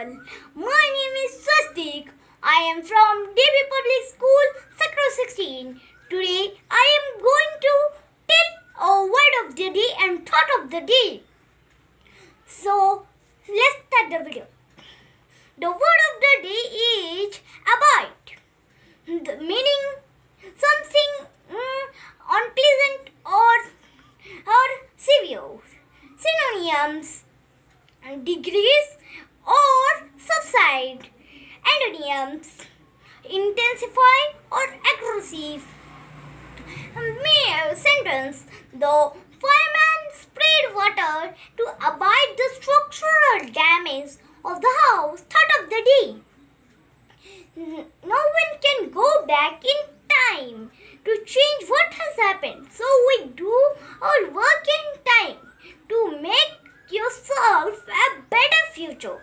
all. My name is Swastik. I am from day-ABATE Public School, Sector 16. Today I am going to tell a word of the day and thought of the day. So let's start the video. The word of the day is abate. The meaning something unpleasant or severe. Synonyms: decrease or subside. Antonyms: intensify or aggressive. Sentence: the fireman sprayed water to abate the structural damage of the house. Thought of the day: no one can go back in time to change what has happened. So we do our work in time to make yourself a better future.